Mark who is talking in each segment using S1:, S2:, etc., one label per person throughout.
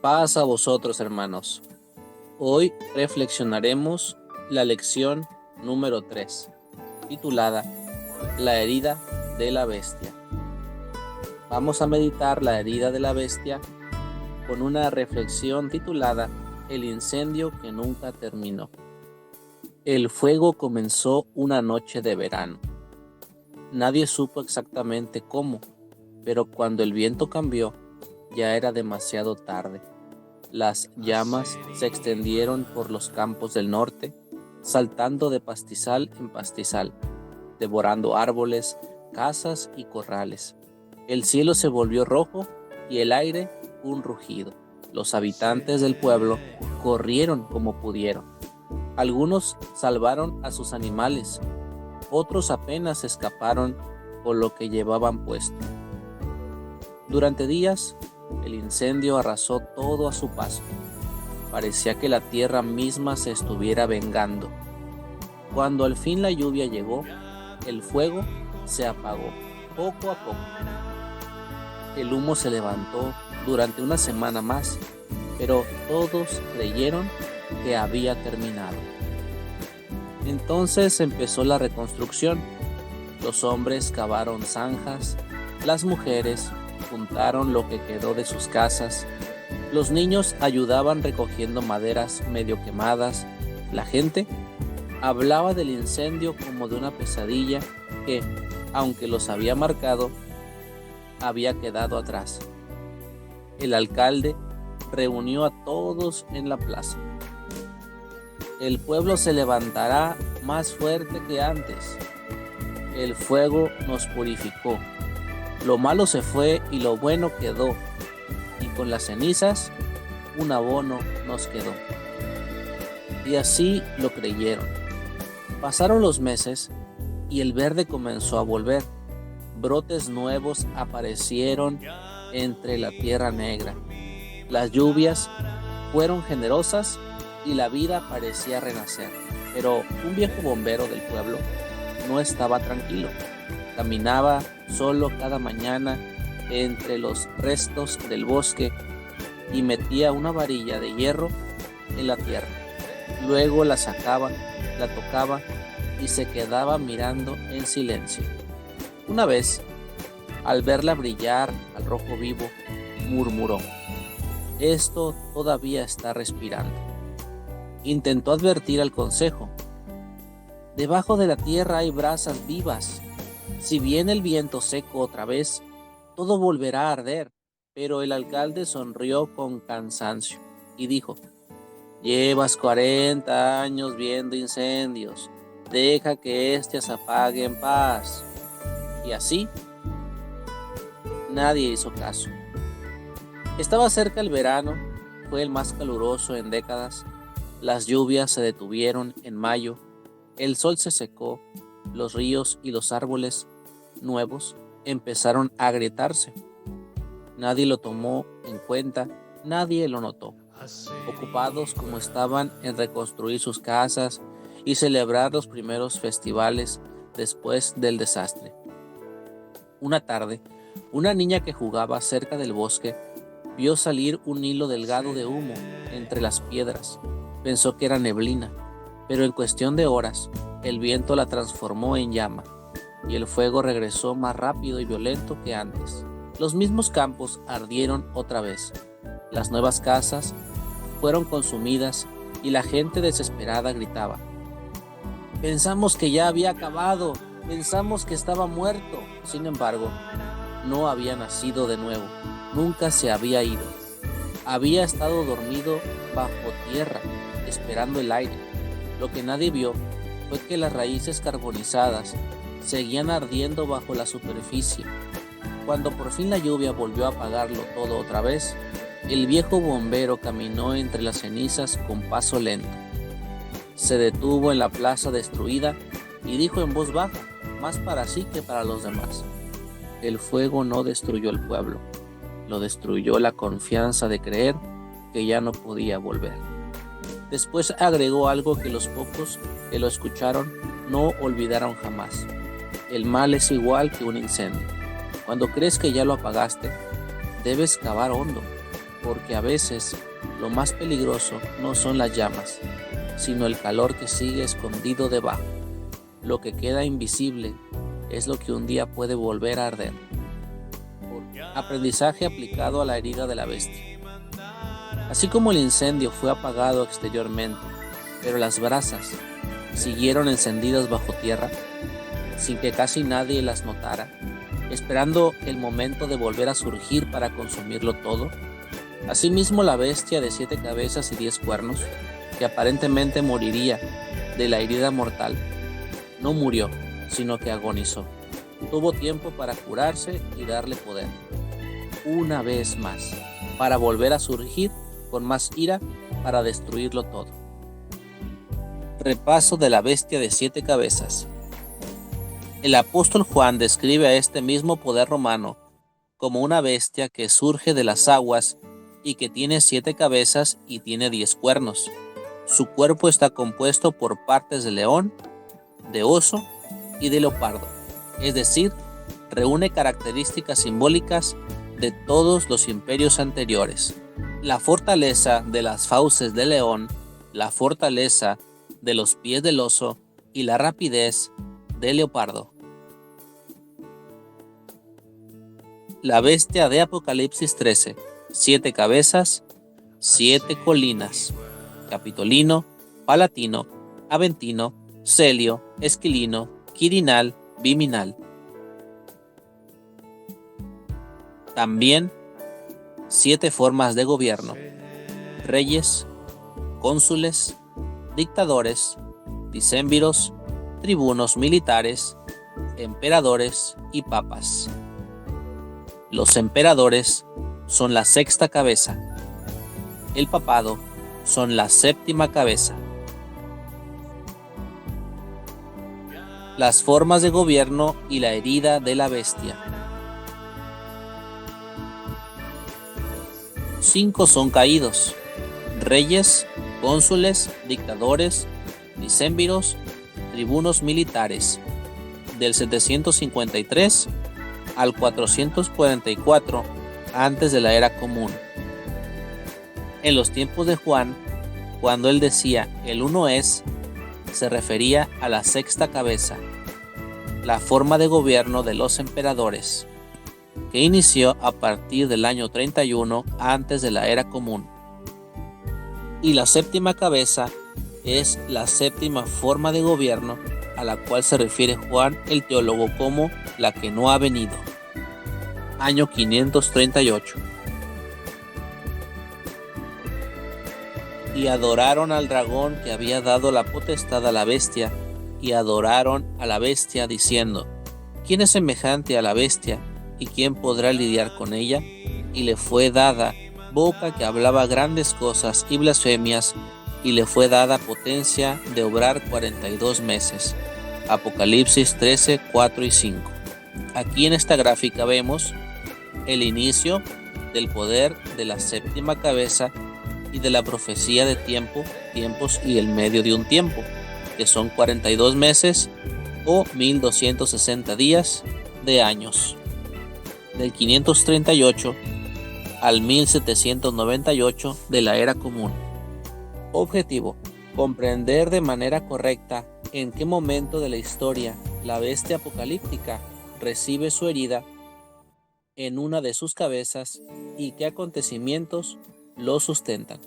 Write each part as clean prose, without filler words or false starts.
S1: Paz a vosotros, hermanos. Hoy reflexionaremos la lección número 3, titulada La herida de la bestia. Vamos a meditar la herida de la bestia con una reflexión titulada El incendio que nunca terminó. El fuego comenzó una noche de verano. Nadie supo exactamente cómo, pero cuando el viento cambió, ya era demasiado tarde. Las llamas se extendieron por los campos del norte, saltando de pastizal en pastizal, devorando árboles, casas y corrales. El cielo se volvió rojo y el aire un rugido. Los habitantes del pueblo corrieron como pudieron. Algunos salvaron a sus animales, otros apenas escaparon con lo que llevaban puesto. Durante días, el incendio arrasó todo a su paso. Parecía que la tierra misma se estuviera vengando. Cuando al fin la lluvia llegó, el fuego se apagó poco a poco. El humo se levantó durante una semana más, pero todos creyeron que había terminado. Entonces empezó la reconstrucción. Los hombres cavaron zanjas, las mujeres juntaron lo que quedó de sus casas, los niños ayudaban recogiendo maderas medio quemadas, la gente hablaba del incendio como de una pesadilla que, aunque los había marcado, había quedado atrás. El alcalde reunió a todos en la plaza. El pueblo se levantará más fuerte que antes. El fuego nos purificó. Lo malo se fue y lo bueno quedó, y con las cenizas un abono nos quedó. Y así lo creyeron. Pasaron los meses y el verde comenzó a volver. Brotes nuevos aparecieron entre la tierra negra. Las lluvias fueron generosas y la vida parecía renacer. Pero un viejo bombero del pueblo no estaba tranquilo. Caminaba solo cada mañana entre los restos del bosque y metía una varilla de hierro en la tierra. Luego la sacaba, la tocaba y se quedaba mirando en silencio. Una vez, al verla brillar al rojo vivo, murmuró: «Esto todavía está respirando». Intentó advertir al consejo: «Debajo de la tierra hay brasas vivas. Si viene el viento seco otra vez, todo volverá a arder». Pero el alcalde sonrió con cansancio y dijo: «Llevas 40 años viendo incendios. Deja que éste se apague en paz». Y así, nadie hizo caso. Estaba cerca el verano, fue el más caluroso en décadas. Las lluvias se detuvieron en mayo, el sol se secó, los ríos y los árboles nuevos empezaron a agrietarse. Nadie lo tomó en cuenta, nadie lo notó. Ocupados como estaban en reconstruir sus casas y celebrar los primeros festivales después del desastre. Una tarde, una niña que jugaba cerca del bosque vio salir un hilo delgado de humo entre las piedras. Pensó que era neblina, pero en cuestión de horas, el viento la transformó en llama, y el fuego regresó más rápido y violento que antes. Los mismos campos ardieron otra vez. Las nuevas casas fueron consumidas y la gente desesperada gritaba: «Pensamos que ya había acabado, pensamos que estaba muerto». Sin embargo, no había nacido de nuevo, nunca se había ido. Había estado dormido bajo tierra, esperando el aire. Lo que nadie vio fue que las raíces carbonizadas seguían ardiendo bajo la superficie. Cuando por fin la lluvia volvió a apagarlo todo otra vez, el viejo bombero caminó entre las cenizas con paso lento. Se detuvo en la plaza destruida y dijo en voz baja, más para sí que para los demás: «El fuego no destruyó el pueblo, lo destruyó la confianza de creer que ya no podía volver». Después agregó algo que los pocos que lo escucharon no olvidaron jamás: «El mal es igual que un incendio. Cuando crees que ya lo apagaste, debes cavar hondo. porque a veces lo más peligroso no son las llamas, sino el calor que sigue escondido debajo. Lo que queda invisible es lo que un día puede volver a arder. Aprendizaje aplicado a la herida de la bestia. Así como el incendio fue apagado exteriormente, pero las brasas siguieron encendidas bajo tierra, sin que casi nadie las notara, esperando el momento de volver a surgir para consumirlo todo. Asimismo, la bestia de 7 cabezas y 10 cuernos, que aparentemente moriría de la herida mortal, no murió, sino que agonizó. Tuvo tiempo para curarse y darle poder, una vez más, para volver a surgir con más ira para destruirlo todo. Repaso de la bestia de 7 cabezas. El apóstol Juan describe a este mismo poder romano como una bestia que surge de las aguas y que tiene 7 cabezas y tiene 10 cuernos. Su cuerpo está compuesto por partes de león, de oso y de leopardo, es decir, reúne características simbólicas de todos los imperios anteriores. La fortaleza de las fauces de león, la fortaleza de los pies del oso y la rapidez del leopardo. La bestia de Apocalipsis 13, 7 cabezas, 7 colinas, Capitolino, Palatino, Aventino, Celio, Esquilino, Quirinal, Viminal. También 7 formas de gobierno: reyes, cónsules, dictadores, dicémviros, tribunos militares, emperadores y papas. Los emperadores son la 6ª cabeza. El papado son la 7ª cabeza. Las formas de gobierno y la herida de la bestia. 5 son caídos: reyes, cónsules, dictadores, dicémviros, tribunos militares, del 753 al 444 antes de la era común. En los tiempos de Juan, cuando él decía el uno es, se refería a la 6ª cabeza, la forma de gobierno de los emperadores, que inició a partir del año 31 antes de la era común. Y la 7ª cabeza es la 7ª forma de gobierno a la cual se refiere Juan el teólogo como la que no ha venido. Año 538. Y adoraron al dragón que había dado la potestad a la bestia, y adoraron a la bestia diciendo: ¿quién es semejante a la bestia, y quién podrá lidiar con ella? Y le fue dada boca que hablaba grandes cosas y blasfemias, y le fue dada potencia de obrar 42 meses. Apocalipsis 13, 4 y 5. Aquí en esta gráfica vemos el inicio del poder de la 7ª cabeza y de la profecía de tiempos y el medio de un tiempo, que son 42 meses o 1260 días de años, del 538 al 1798 de la era común. Objetivo: comprender de manera correcta en qué momento de la historia la bestia apocalíptica recibe su herida en una de sus cabezas y qué acontecimientos lo sustentan.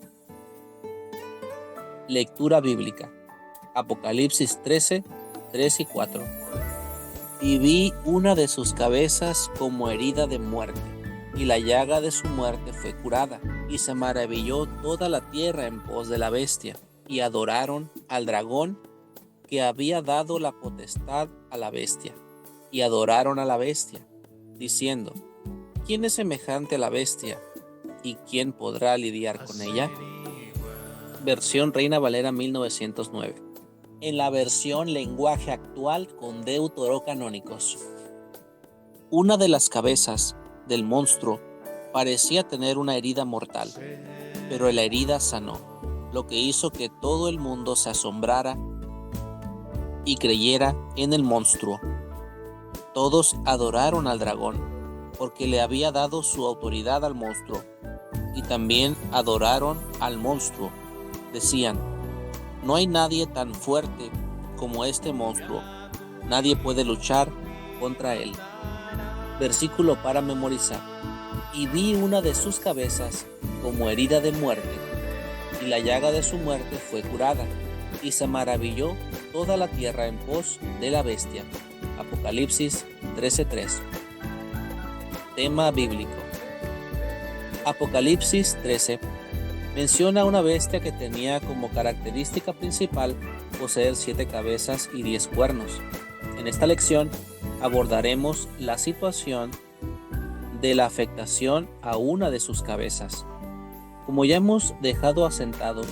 S1: Lectura bíblica. Apocalipsis 13, 3 y 4. Y vi una de sus cabezas como herida de muerte, y la llaga de su muerte fue curada, y se maravilló toda la tierra en pos de la bestia, y adoraron al dragón que había dado la potestad a la bestia, y adoraron a la bestia, diciendo: ¿quién es semejante a la bestia, y quién podrá lidiar con ella? Versión Reina Valera 1909. En la versión lenguaje actual con deuterocanónicos. Una de las cabezas del monstruo parecía tener una herida mortal, pero la herida sanó, lo que hizo que todo el mundo se asombrara y creyera en el monstruo. Todos adoraron al dragón, porque le había dado su autoridad al monstruo, y también adoraron al monstruo. Decían: no hay nadie tan fuerte como este monstruo. Nadie puede luchar contra él. Versículo para memorizar. Y vi una de sus cabezas como herida de muerte, y la llaga de su muerte fue curada, y se maravilló toda la tierra en pos de la bestia. Apocalipsis 13:3. Tema bíblico. Apocalipsis 13 menciona una bestia que tenía como característica principal poseer 7 cabezas y 10 cuernos. En esta lección abordaremos la situación de la afectación a una de sus cabezas. Como ya hemos dejado asentado,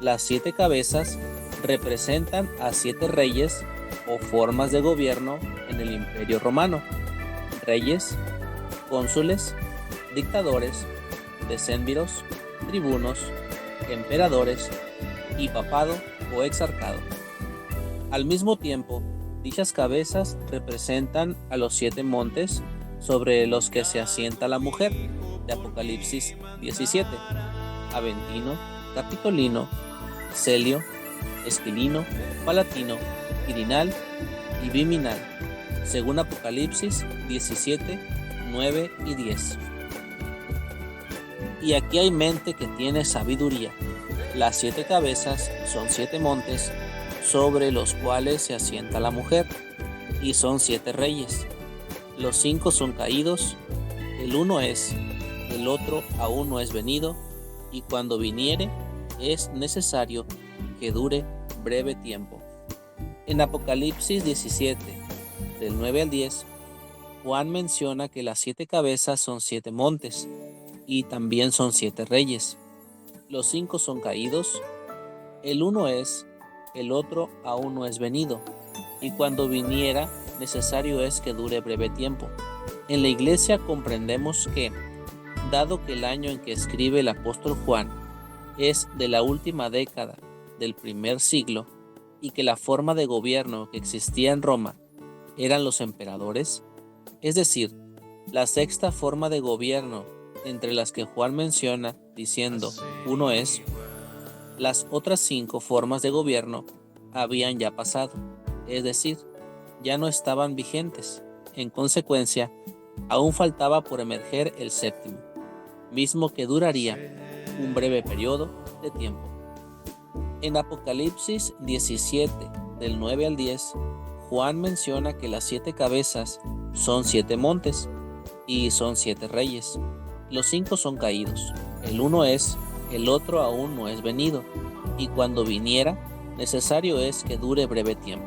S1: las 7 cabezas representan a 7 reyes o formas de gobierno en el Imperio Romano: reyes, cónsules, dictadores, decénviros, tribunos, emperadores y papado o exarcado. Al mismo tiempo, dichas cabezas representan a los 7 montes sobre los que se asienta la mujer, de Apocalipsis 17: Aventino, Capitolino, Celio, Esquilino, Palatino, Quirinal y Viminal, según Apocalipsis 17, 9 y 10. Y aquí hay mente que tiene sabiduría. Las 7 cabezas son 7 montes sobre los cuales se asienta la mujer, y son 7 reyes. Los 5 son caídos, el uno es, el otro aún no es venido, y cuando viniere es necesario que dure breve tiempo. En Apocalipsis 17, del 9 al 10, Juan menciona que las 7 cabezas son 7 montes, y también son 7 reyes. Los 5 son caídos, el uno es, el otro aún no es venido, y cuando viniera necesario es que dure breve tiempo. En la iglesia comprendemos que, dado que el año en que escribe el apóstol Juan es de la última década del primer siglo, y que la forma de gobierno que existía en Roma eran los emperadores, es decir, la sexta forma de gobierno entre las que Juan menciona diciendo uno es, las otras 5 formas de gobierno habían ya pasado, es decir, ya no estaban vigentes. En consecuencia, aún faltaba por emerger el séptimo, mismo que duraría un breve periodo de tiempo. En Apocalipsis 17, del 9 al 10, Juan menciona que las 7 cabezas son 7 montes y son 7 reyes. Los 5 son caídos, el uno es, el otro aún no es venido, y cuando viniera, necesario es que dure breve tiempo.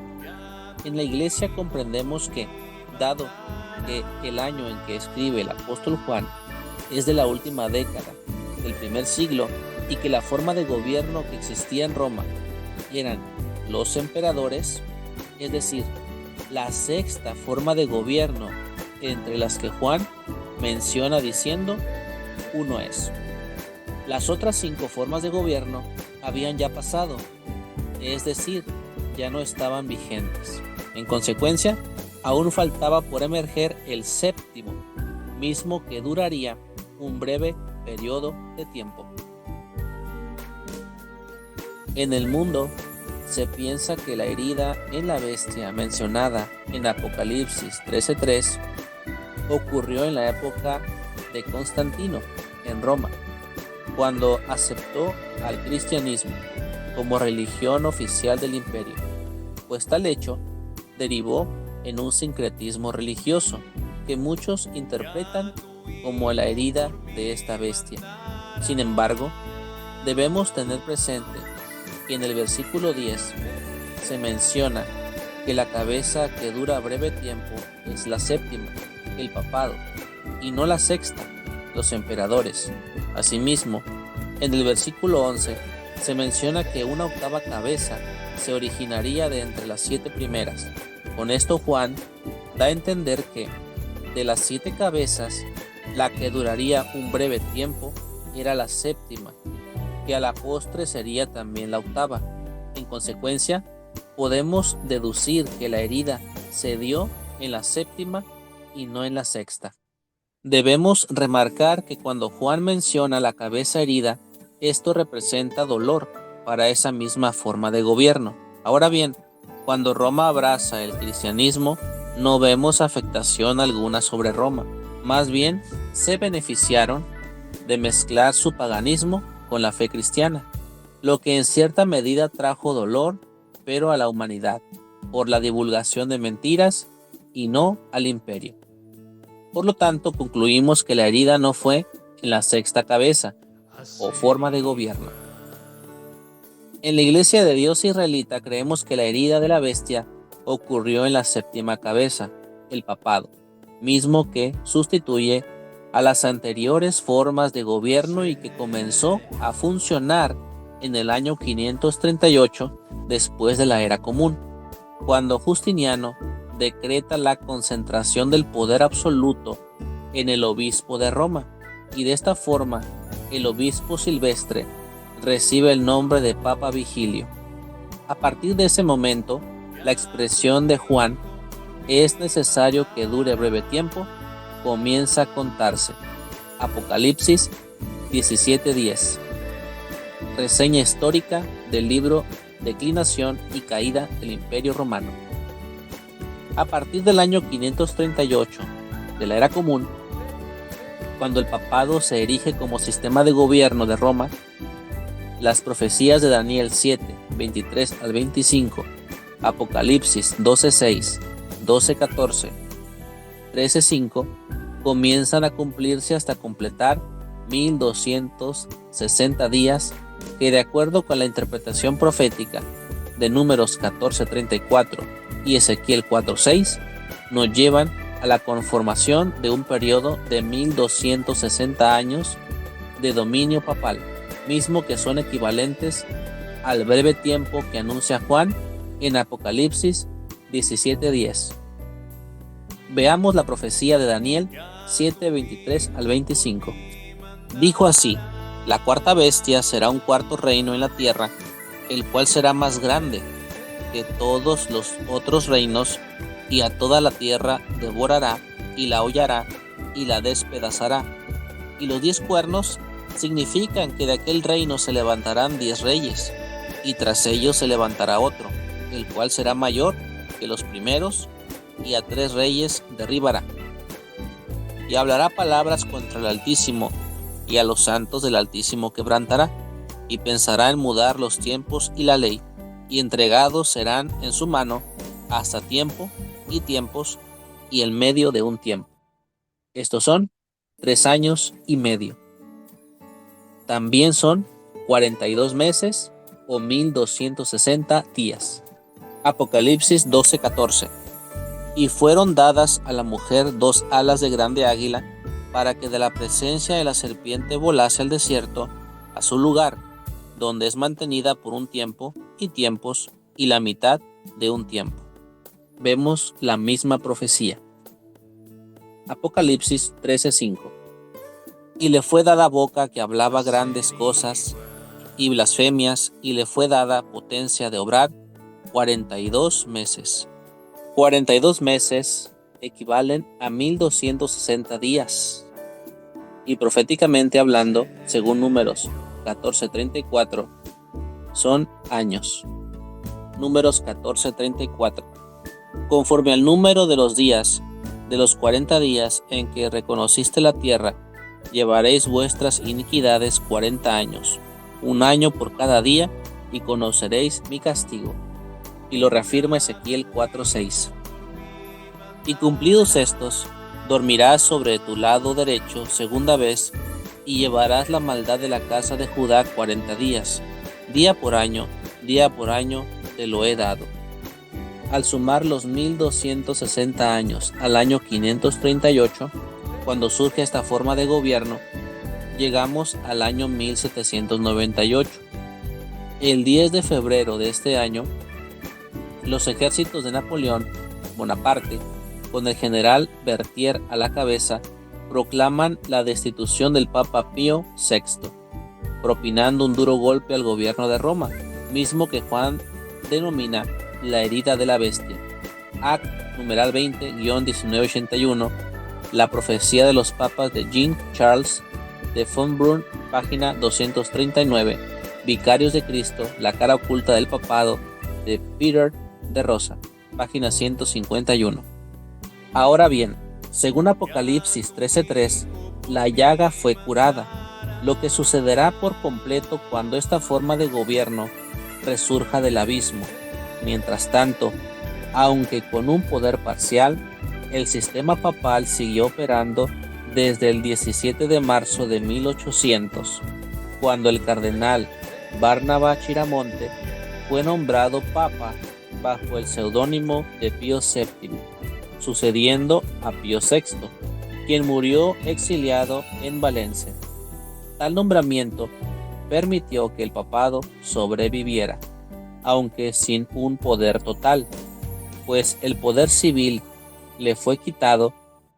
S1: En la iglesia comprendemos que, dado que el año en que escribe el apóstol Juan es de la última década del primer siglo, y que la forma de gobierno que existía en Roma eran los emperadores, es decir, la sexta forma de gobierno entre las que Juan menciona diciendo uno es. Las otras 5 formas de gobierno habían ya pasado, es decir, ya no estaban vigentes. En consecuencia, aún faltaba por emerger el séptimo, mismo que duraría un breve periodo de tiempo. En el mundo se piensa que la herida en la bestia mencionada en Apocalipsis 13:3 ocurrió en la época de Constantino en Roma, cuando aceptó al cristianismo como religión oficial del imperio, pues tal hecho derivó en un sincretismo religioso que muchos interpretan como la herida de esta bestia. Sin embargo, debemos tener presente que en el versículo 10 se menciona que la cabeza que dura breve tiempo es la séptima, el papado, y no la sexta, los emperadores. Asimismo, en el versículo 11 se menciona que una octava cabeza se originaría de entre las 7 primeras. Con esto Juan da a entender que, de las 7 cabezas, la que duraría un breve tiempo era la séptima, que a la postre sería también la octava. En consecuencia, podemos deducir que la herida se dio en la séptima y no en la sexta. Debemos remarcar que cuando Juan menciona la cabeza herida, esto representa dolor para esa misma forma de gobierno. Ahora bien, cuando Roma abraza el cristianismo, no vemos afectación alguna sobre Roma. Más bien, se beneficiaron de mezclar su paganismo con la fe cristiana, lo que en cierta medida trajo dolor, pero a la humanidad, por la divulgación de mentiras y no al imperio. Por lo tanto, concluimos que la herida no fue en la sexta cabeza o forma de gobierno. En la Iglesia de Dios israelita creemos que la herida de la bestia ocurrió en la séptima cabeza, el papado, mismo que sustituye a las anteriores formas de gobierno y que comenzó a funcionar en el año 538 después de la era común, cuando Justiniano decreta la concentración del poder absoluto en el obispo de Roma, y de esta forma el obispo Silvestre recibe el nombre de Papa Vigilio. A partir de ese momento, la expresión de Juan, es necesario que dure breve tiempo, comienza a contarse. Apocalipsis 17:10. Reseña histórica del libro Declinación y caída del Imperio Romano. A partir del año 538 de la era común, cuando el papado se erige como sistema de gobierno de Roma, las profecías de Daniel 7, 23 al 25, Apocalipsis 12:6, 12:14, 13:5, comienzan a cumplirse hasta completar 1260 días que, de acuerdo con la interpretación profética de Números 14:34 y Ezequiel 4:6, nos llevan a la conformación de un periodo de 1260 años de dominio papal, mismo que son equivalentes al breve tiempo que anuncia Juan en Apocalipsis 17:10. Veamos la profecía de Daniel 7:23 al 25. Dijo así: la cuarta bestia será un cuarto reino en la tierra, el cual será más grande que todos los otros reinos, y a toda la tierra devorará, y la hollará, y la despedazará. Y los 10 cuernos significan que de aquel reino se levantarán 10 reyes, y tras ellos se levantará otro, el cual será mayor que los primeros, y a 3 reyes derribará. Y hablará palabras contra el Altísimo, y a los santos del Altísimo quebrantará, y pensará en mudar los tiempos y la ley, y entregados serán en su mano hasta tiempo y tiempos y el medio de un tiempo. Estos son 3 años y medio. También son 42 meses o 1260 días. Apocalipsis 12:14. Y fueron dadas a la mujer 2 alas de grande águila, para que de la presencia de la serpiente volase al desierto, a su lugar, donde es mantenida por un tiempo y tiempos y la mitad de un tiempo. Vemos la misma profecía. Apocalipsis 13:5. Y le fue dada boca que hablaba grandes cosas y blasfemias, y le fue dada potencia de obrar 42 meses. 42 meses equivalen a 1260 días. Y proféticamente hablando, según Números 14:34, son años. Números 14:34. Conforme al número de los días, de los 40 días en que reconociste la tierra, llevaréis vuestras iniquidades 40 años, un año por cada día, y conoceréis mi castigo. Y lo reafirma Ezequiel 4:6. Y cumplidos estos, dormirás sobre tu lado derecho segunda vez, y llevarás la maldad de la casa de Judá 40 días, día por año te lo he dado. Al sumar los 1260 años al año 538, cuando surge esta forma de gobierno, llegamos al año 1798. El 10 de febrero de este año, los ejércitos de Napoleón Bonaparte, con el general Berthier a la cabeza, proclaman la destitución del Papa Pío VI, propinando un duro golpe al gobierno de Roma, mismo que Juan denomina la herida de la bestia. Act numeral 20-1981, La profecía de los papas de Jean-Charles de Fonbrun, página 239. Vicarios de Cristo, la cara oculta del papado, de Peter de Rosa, página 151. Ahora bien, según Apocalipsis 13:3, la llaga fue curada, lo que sucederá por completo cuando esta forma de gobierno resurja del abismo. Mientras tanto, aunque con un poder parcial, el sistema papal siguió operando desde el 17 de marzo de 1800, cuando el cardenal Barnaba Chiramonte fue nombrado papa bajo el seudónimo de Pío VII, sucediendo a Pío VI, quien murió exiliado en Valencia. Tal nombramiento permitió que el papado sobreviviera, aunque sin un poder total, pues el poder civil le fue quitado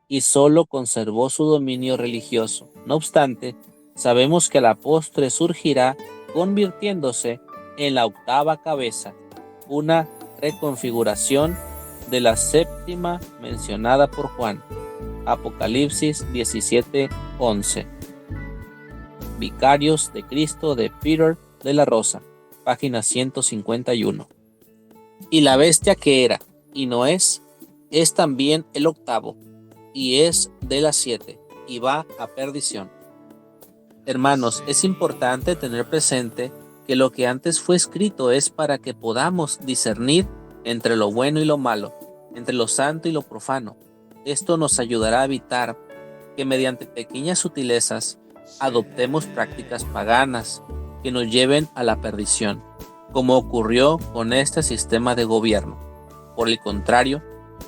S1: y solo conservó su dominio religioso. No obstante, sabemos que a la postre surgirá convirtiéndose en la octava cabeza, una reconfiguración de la séptima mencionada por Juan. Apocalipsis 17:11. Vicarios de Cristo de Peter de la Rosa, página 151. Y la bestia que era y no es también el octavo, y es de las 7, y va a perdición. Hermanos, es importante tener presente que lo que antes fue escrito es para que podamos discernir entre lo bueno y lo malo, entre lo santo y lo profano. Esto nos ayudará a evitar que mediante pequeñas sutilezas adoptemos prácticas paganas que nos lleven a la perdición, como ocurrió con este sistema de gobierno. Por el contrario,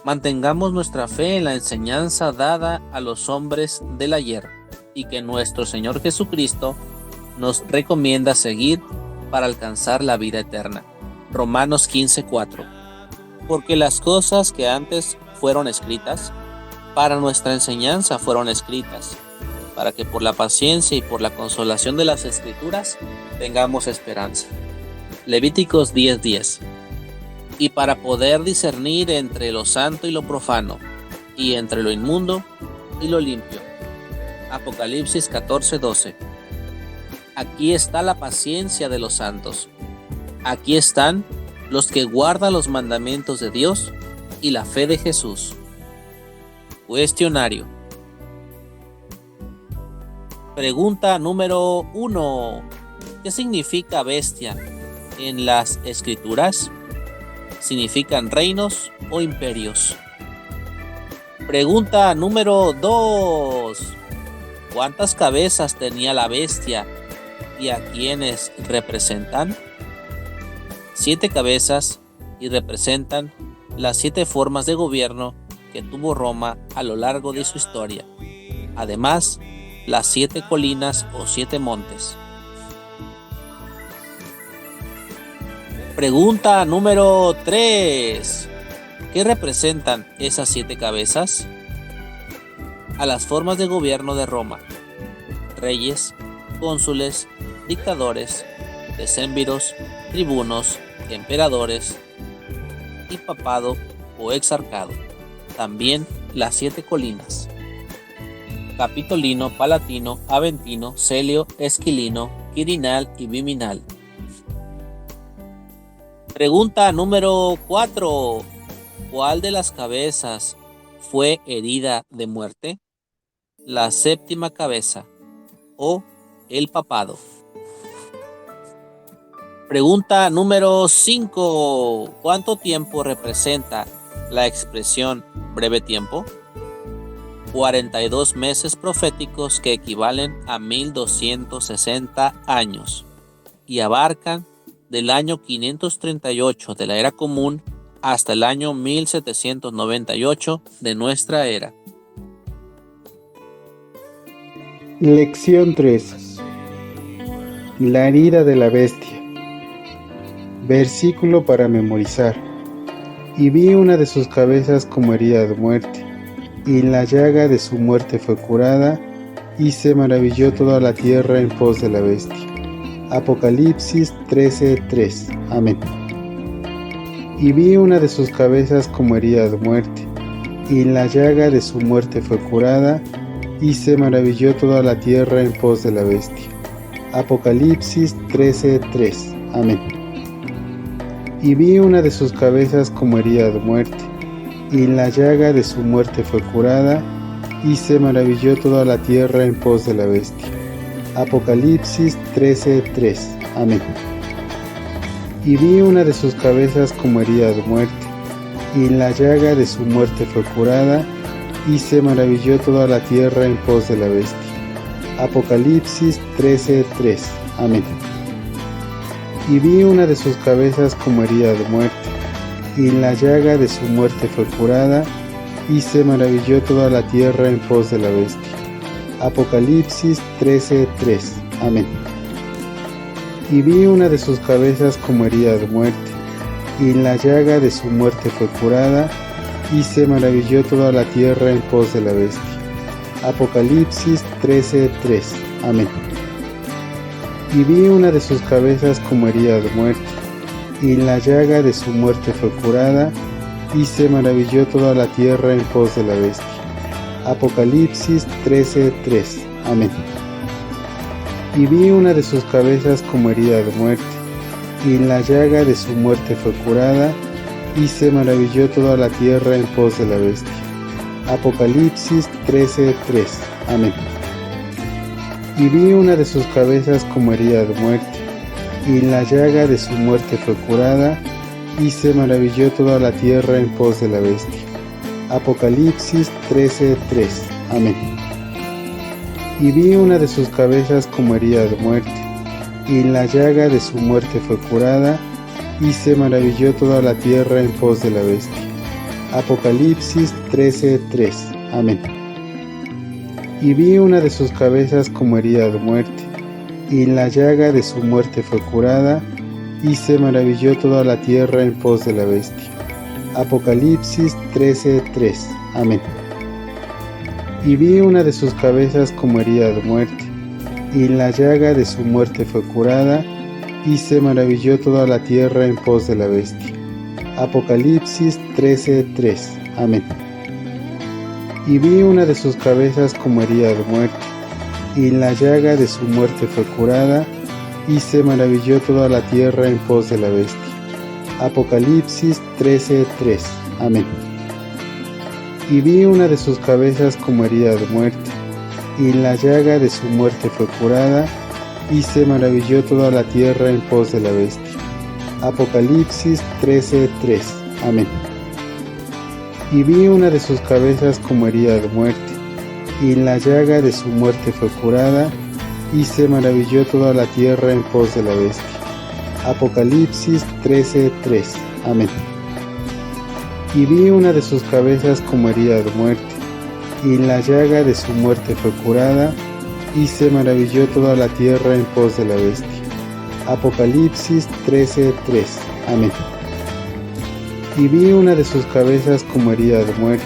S1: mantengamos nuestra fe en la enseñanza dada a los hombres del ayer y que nuestro Señor Jesucristo nos recomienda seguir para alcanzar la vida eterna. Romanos 15:4. Porque las cosas que antes fueron escritas, para nuestra enseñanza fueron escritas, para que por la paciencia y por la consolación de las Escrituras tengamos esperanza. Levíticos 10:10. Y para poder discernir entre lo santo y lo profano, y entre lo inmundo y lo limpio. Apocalipsis 14:12. Aquí está la paciencia de los santos. Aquí están los que guardan los mandamientos de Dios y la fe de Jesús. Cuestionario. Pregunta número 1. ¿Qué significa bestia en las Escrituras? ¿Significan reinos o imperios? Pregunta número 2. ¿Cuántas cabezas tenía la bestia y a quiénes representan? 7 cabezas y representan las 7 formas de gobierno que tuvo Roma a lo largo de su historia. Además, las 7 colinas o 7 montes. Pregunta número 3. ¿Qué representan esas 7 cabezas? A las formas de gobierno de Roma: reyes, cónsules, dictadores, decémviros, tribunos, emperadores y papado o exarcado. También las 7 colinas: Capitolino, Palatino, Aventino, Celio, Esquilino, Quirinal y Viminal. Pregunta número 4. ¿Cuál de las cabezas fue herida de muerte? La 7ª cabeza o el papado. Pregunta número 5. ¿Cuánto tiempo representa la expresión breve tiempo? 42 meses proféticos que equivalen a 1260 años y abarcan del año 538 de la era común hasta el año 1798 de nuestra era.
S2: Lección 3. La herida de la bestia. Versículo para memorizar. Y vi una de sus cabezas como herida de muerte, y la llaga de su muerte fue curada, y se maravilló toda la tierra en pos de la bestia. Apocalipsis 13:3. Amén. Y vi una de sus cabezas como herida de muerte, y la llaga de su muerte fue curada, y se maravilló toda la tierra en pos de la bestia. Apocalipsis 13:3. Amén. Y vi una de sus cabezas como herida de muerte, y la llaga de su muerte fue curada, y se maravilló toda la tierra en pos de la bestia. Apocalipsis 13:3. Amén. Y vi una de sus cabezas como herida de muerte, y la llaga de su muerte fue curada, y se maravilló toda la tierra en pos de la bestia. Apocalipsis 13:3. Amén. Y vi una de sus cabezas como herida de muerte, y la llaga de su muerte fue curada, y se maravilló toda la tierra en pos de la bestia. Apocalipsis 13:3. Amén. Y vi una de sus cabezas como herida de muerte, y la llaga de su muerte fue curada, y se maravilló toda la tierra en pos de la bestia. Apocalipsis 13:3. Amén. Y vi una de sus cabezas como herida de muerte, y la llaga de su muerte fue curada, y se maravilló toda la tierra en pos de la bestia. Apocalipsis 13:3. Amén. Y vi una de sus cabezas como herida de muerte, y la llaga de su muerte fue curada, y se maravilló toda la tierra en pos de la bestia. Apocalipsis 13:3. Amén. Y vi una de sus cabezas como herida de muerte, y la llaga de su muerte fue curada, y se maravilló toda la tierra en pos de la bestia. Apocalipsis 13:3. Amén. Y vi una de sus cabezas como herida de muerte, y la llaga de su muerte fue curada, y se maravilló toda la tierra en pos de la bestia. Apocalipsis 13:3. Amén. Y vi una de sus cabezas como herida de muerte, y la llaga de su muerte fue curada, y se maravilló toda la tierra en pos de la bestia. Apocalipsis 13:3. Amén. Y vi una de sus cabezas como herida de muerte, y la llaga de su muerte fue curada, y se maravilló toda la tierra en pos de la bestia. Apocalipsis 13:3. Amén. Y vi una de sus cabezas como herida de muerte, y la llaga de su muerte fue curada, y se maravilló toda la tierra en pos de la bestia. Apocalipsis 13:3. Amén. Y vi una de sus cabezas como herida de muerte, y la llaga de su muerte fue curada, y se maravilló toda la tierra en pos de la bestia. Apocalipsis 13:3. Amén. Y vi una de sus cabezas como herida de muerte, y la llaga de su muerte fue curada, y se maravilló toda la tierra en pos de la bestia. Apocalipsis 13:3. Amén. Y vi una de sus cabezas como herida de muerte, y la llaga de su muerte fue curada, y se maravilló toda la tierra en pos de la bestia. Apocalipsis 13:3. Amén. Y vi una de sus cabezas como herida de muerte,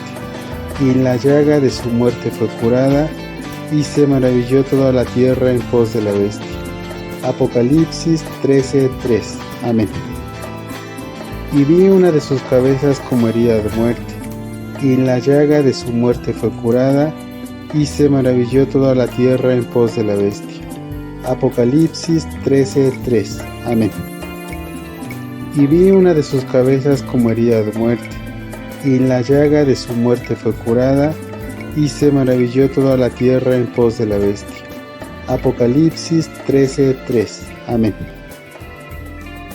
S2: y la llaga de su muerte fue curada, y se maravilló toda la tierra en pos de la bestia. Apocalipsis 13:3. Amén. Y vi una de sus cabezas como herida de muerte, y la llaga de su muerte fue curada, y se maravilló toda la tierra en pos de la bestia. Apocalipsis 13:3. Amén. Y vi una de sus cabezas como herida de muerte, y la llaga de su muerte fue curada, y se maravilló toda la tierra en pos de la bestia. Apocalipsis 13:3. Amén.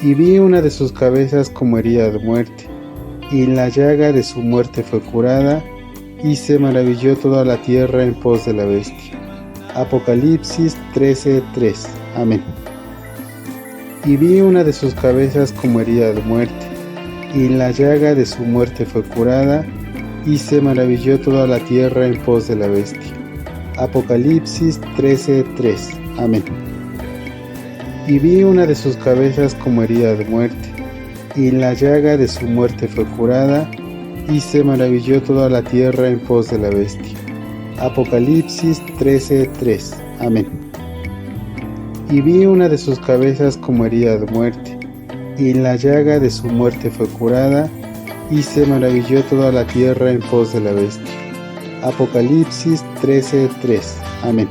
S2: Y vi una de sus cabezas como herida de muerte, y la llaga de su muerte fue curada, y se maravilló toda la tierra en pos de la bestia. Apocalipsis 13:3. Amén. Y vi una de sus cabezas como herida de muerte, y la llaga de su muerte fue curada, y se maravilló toda la tierra en pos de la bestia. Apocalipsis 13:3. Amén. Y vi una de sus cabezas como herida de muerte, y la llaga de su muerte fue curada, y se maravilló toda la tierra en pos de la bestia. Apocalipsis 13:3. Amén. Y vi una de sus cabezas como herida de muerte, y la llaga de su muerte fue curada, y se maravilló toda la tierra en pos de la bestia. Apocalipsis 13:3. Amén.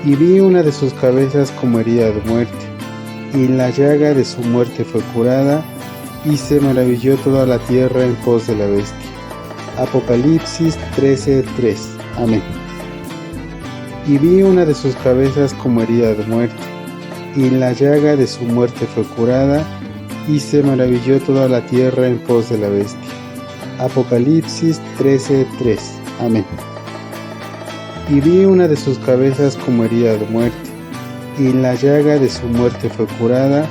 S2: Y vi una de sus cabezas como herida de muerte, y la llaga de su muerte fue curada, y se maravilló toda la tierra en pos de la bestia. Apocalipsis 13:3. Amén. Y vi una de sus cabezas como herida de muerte, y la llaga de su muerte fue curada, y se maravilló toda la tierra en pos de la bestia. Apocalipsis 13:3. Amén. Y vi una de sus cabezas como herida de muerte, y la llaga de su muerte fue curada,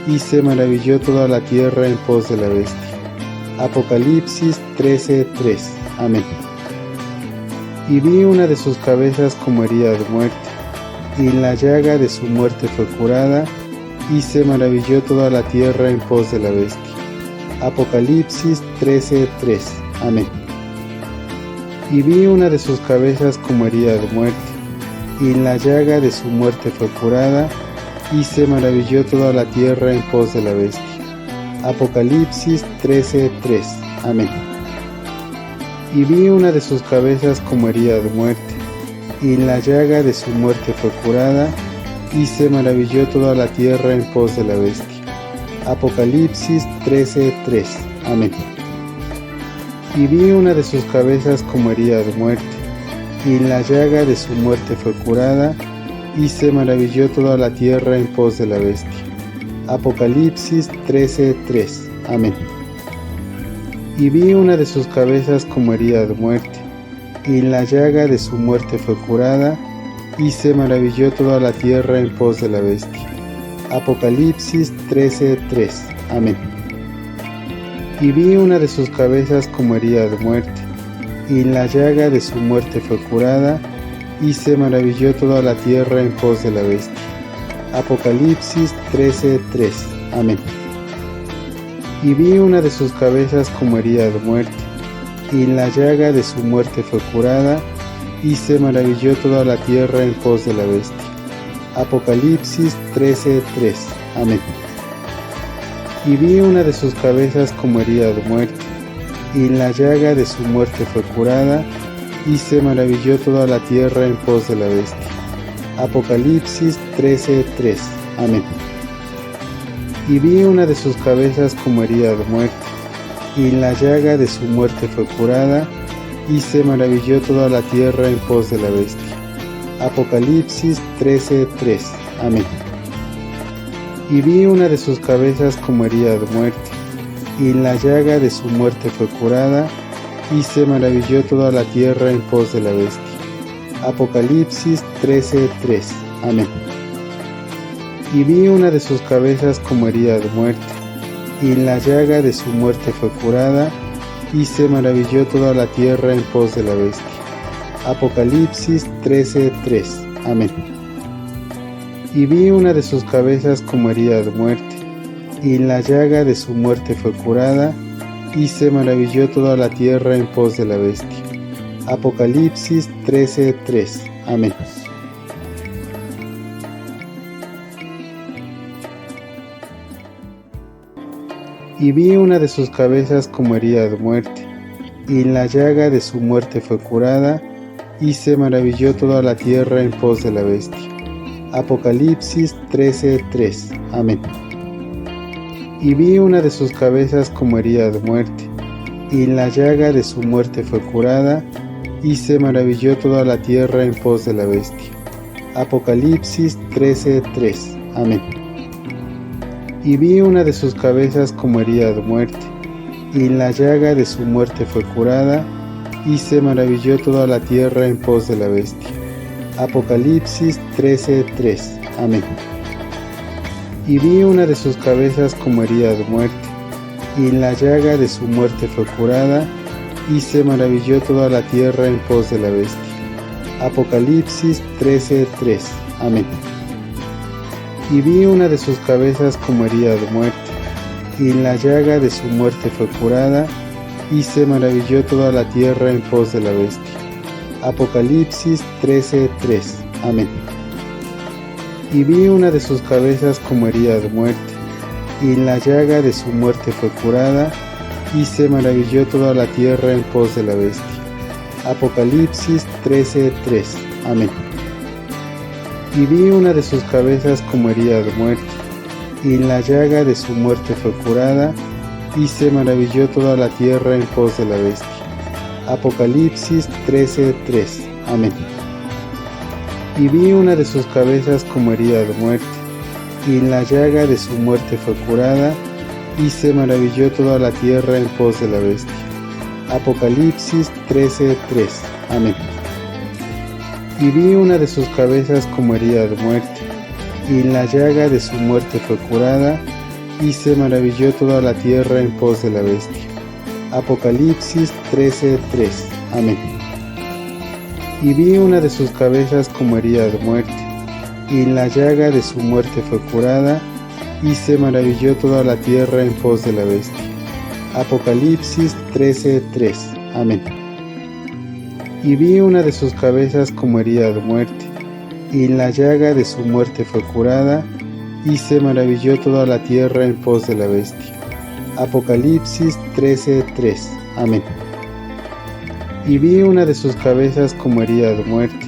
S2: y se maravilló toda la tierra en pos de la bestia. Apocalipsis 13:3. Amén. Y vi una de sus cabezas como herida de muerte, y la llaga de su muerte fue curada, y se maravilló toda la tierra en pos de la bestia. Apocalipsis 13:3. Amén. Y vi una de sus cabezas como herida de muerte, y la llaga de su muerte fue curada, y se maravilló toda la tierra en pos de la bestia. Apocalipsis 13:3. Amén. Y vi una de sus cabezas como herida de muerte, y la llaga de su muerte fue curada, y se maravilló toda la tierra en pos de la bestia. Apocalipsis 13:3. Amén. Y vi una de sus cabezas como herida de muerte, y la llaga de su muerte fue curada, y se maravilló toda la tierra en pos de la bestia. Apocalipsis 13:3. Amén. Y vi una de sus cabezas como herida de muerte, y la llaga de su muerte fue curada, y se maravilló toda la tierra en pos de la bestia. Apocalipsis 13:3. Amén. Y vi una de sus cabezas como herida de muerte, y la llaga de su muerte fue curada, y se maravilló toda la tierra en pos de la bestia. Apocalipsis 13:3. Amén. Y vi una de sus cabezas como herida de muerte, y la llaga de su muerte fue curada, y se maravilló toda la tierra en pos de la bestia. Apocalipsis 13:3. Amén. Y vi una de sus cabezas como herida de muerte, y la llaga de su muerte fue curada, y se maravilló toda la tierra en pos de la bestia. Apocalipsis 13:3. Amén. Y vi una de sus cabezas como herida de muerte, y la llaga de su muerte fue curada, y se maravilló toda la tierra en pos de la bestia. Apocalipsis 13:3. Amén. Y vi una de sus cabezas como herida de muerte, y la llaga de su muerte fue curada, y se maravilló toda la tierra en pos de la bestia. Apocalipsis 13:3. Amén. Y vi una de sus cabezas como herida de muerte, y la llaga de su muerte fue curada, y se maravilló toda la tierra en pos de la bestia. Apocalipsis 13:3. Amén. Y vi una de sus cabezas como herida de muerte, y la llaga de su muerte fue curada, y se maravilló toda la tierra en pos de la bestia. Apocalipsis 13:3. Amén. Y vi una de sus cabezas como herida de muerte, y la llaga de su muerte fue curada, y se maravilló toda la tierra en pos de la bestia. Apocalipsis 13:3. Amén. Y vi una de sus cabezas como herida de muerte, y la llaga de su muerte fue curada, y se maravilló toda la tierra en pos de la bestia. Apocalipsis 13:3. Amén. Y vi una de sus cabezas como herida de muerte, y la llaga de su muerte fue curada, y se maravilló toda la tierra en pos de la bestia. Apocalipsis 13:3. Amén. Y vi una de sus cabezas como herida de muerte, y la llaga de su muerte fue curada, y se maravilló toda la tierra en pos de la bestia. Apocalipsis 13:3. Amén. Y vi una de sus cabezas como herida de muerte, y la llaga de su muerte fue curada, y se maravilló toda la tierra en pos de la bestia. Apocalipsis 13:3. Amén. Y vi una de sus cabezas como herida de muerte, y la llaga de su muerte fue curada, y se maravilló toda la tierra en pos de la bestia. Apocalipsis 13:3. Amén. Y vi una de sus cabezas como herida de muerte, y en la llaga de su muerte fue curada, y se maravilló toda la tierra en pos de la bestia. Apocalipsis 13:3. Amén. Y vi una de sus cabezas como herida de muerte, y en la llaga de su muerte fue curada, y se maravilló toda la tierra en pos de la bestia. Apocalipsis 13:3. Amén. Y vi una de sus cabezas como herida de muerte, y en la llaga de su muerte fue curada, y se maravilló toda la tierra en pos de la bestia. Apocalipsis 13:3. Amén. Y vi una de sus cabezas como herida de muerte, y en la llaga de su muerte fue curada, y se maravilló toda la tierra en pos de la bestia. Apocalipsis 13:3. Amén. Y vi una de sus cabezas como herida de muerte, y en la llaga de su muerte fue curada, y se maravilló toda la tierra en pos de la bestia. Apocalipsis 13:3. Amén. Y vi una de sus cabezas como herida de muerte,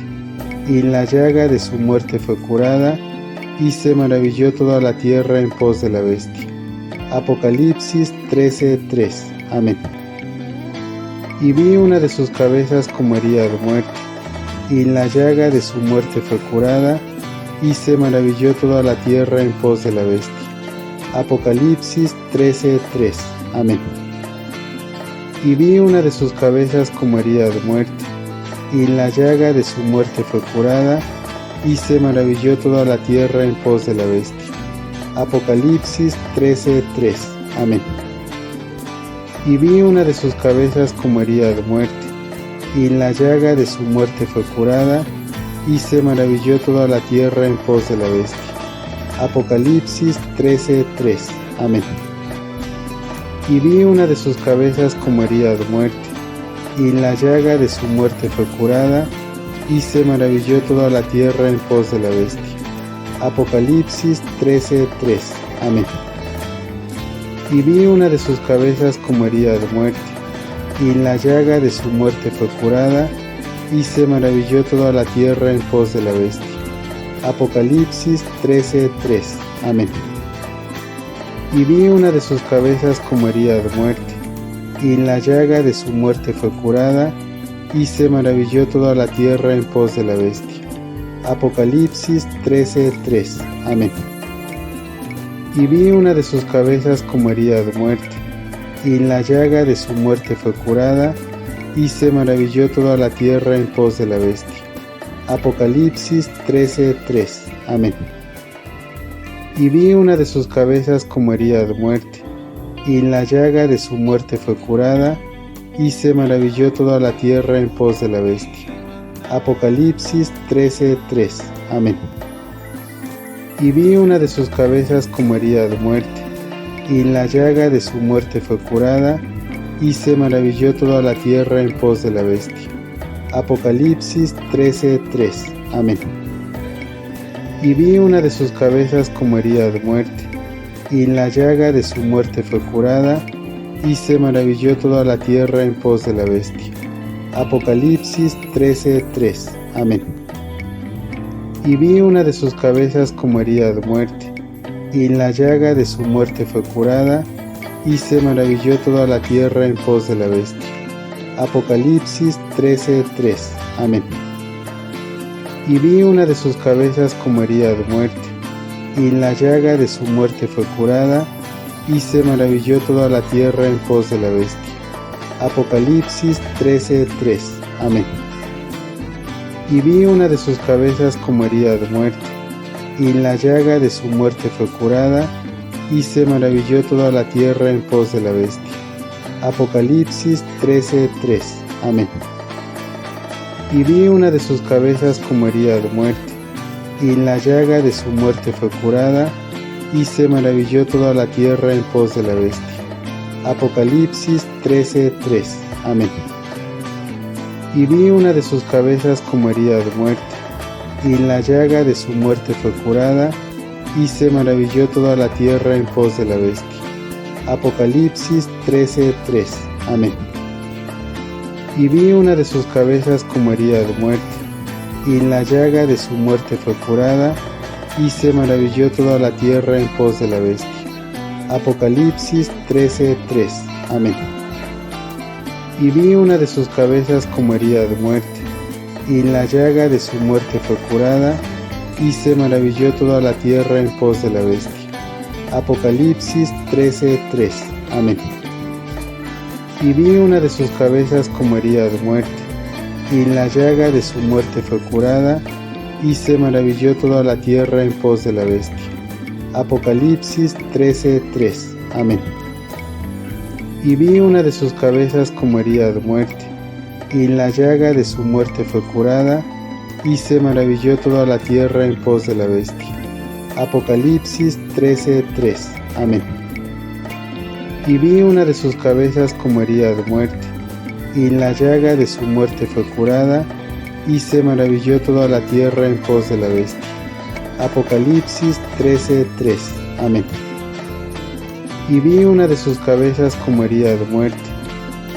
S2: y en la llaga de su muerte fue curada, y se maravilló toda la tierra en pos de la bestia. Apocalipsis 13:3. Amén. Y vi una de sus cabezas como herida de muerte, y en la llaga de su muerte fue curada, y se maravilló toda la tierra en pos de la bestia. Apocalipsis 13:3. Amén. Y vi una de sus cabezas como herida de muerte, y en la llaga de su muerte fue curada, y se maravilló toda la tierra en pos de la bestia. Apocalipsis 13:3. Amén. Y vi una de sus cabezas como herida de muerte, y en la llaga de su muerte fue curada, y se maravilló toda la tierra en pos de la bestia. Apocalipsis 13:3. Amén. Y vi una de sus cabezas como herida de muerte, y en la llaga de su muerte fue curada, y se maravilló toda la tierra en pos de la bestia. Apocalipsis 13:3. Amén. Y vi una de sus cabezas como herida de muerte, y en la llaga de su muerte fue curada, y se maravilló toda la tierra en pos de la bestia. Apocalipsis 13:3. Amén. Y vi una de sus cabezas como herida de muerte, y en la llaga de su muerte fue curada, y se maravilló toda la tierra en pos de la bestia. Apocalipsis 13:3. Amén. Y vi una de sus cabezas como herida de muerte, y en la llaga de su muerte fue curada, y se maravilló toda la tierra en pos de la bestia. Apocalipsis 13:3. Amén. Y vi una de sus cabezas como herida de muerte, y en la llaga de su muerte fue curada, y se maravilló toda la tierra en pos de la bestia. Apocalipsis 13:3. Amén. Y vi una de sus cabezas como herida de muerte, y en la llaga de su muerte fue curada, y se maravilló toda la tierra en pos de la bestia. Apocalipsis 13:3. Amén. Y vi una de sus cabezas como herida de muerte, y en la llaga de su muerte fue curada, y se maravilló toda la tierra en pos de la bestia. Apocalipsis 13:3. Amén. Y vi una de sus cabezas como herida de muerte, y en la llaga de su muerte fue curada, y se maravilló toda la tierra en pos de la bestia. Apocalipsis 13:3. Amén. Y vi una de sus cabezas como herida de muerte, y en la llaga de su muerte fue curada, y se maravilló toda la tierra en pos de la bestia. Apocalipsis 13:3. Amén. Y vi una de sus cabezas como herida de muerte, y en la llaga de su muerte fue curada, y se maravilló toda la tierra en pos de la bestia. Apocalipsis 13:3. Amén. Y vi una de sus cabezas como herida de muerte, y en la llaga de su muerte fue curada, y se maravilló toda la tierra en pos de la bestia. Apocalipsis 13:3. Amén. Y vi una de sus cabezas como herida de muerte, y en la llaga de su muerte fue curada, y se maravilló toda la tierra en pos de la bestia. Apocalipsis 13:3. Amén. Y vi una de sus cabezas como herida de muerte, y en la llaga de su muerte fue curada, y se maravilló toda la tierra en pos de la bestia. Apocalipsis 13:3. Amén. Y vi una de sus cabezas como herida de muerte, y en la llaga de su muerte fue curada, y se maravilló toda la tierra en pos de la bestia. Apocalipsis 13:3. Amén. Y vi una de sus cabezas como herida de muerte, y en la llaga de su muerte fue curada, y se maravilló toda la tierra en pos de la bestia. Apocalipsis 13:3. Amén. Y vi una de sus cabezas como herida de muerte, y en la llaga de su muerte fue curada, y se maravilló toda la tierra en pos de la bestia. Apocalipsis 13:3. Amén. Y vi una de sus cabezas como herida de muerte, y en la llaga de su muerte fue curada, y se maravilló toda la tierra en pos de la bestia. Apocalipsis 13:3. Amén. Y vi una de sus cabezas como herida de muerte,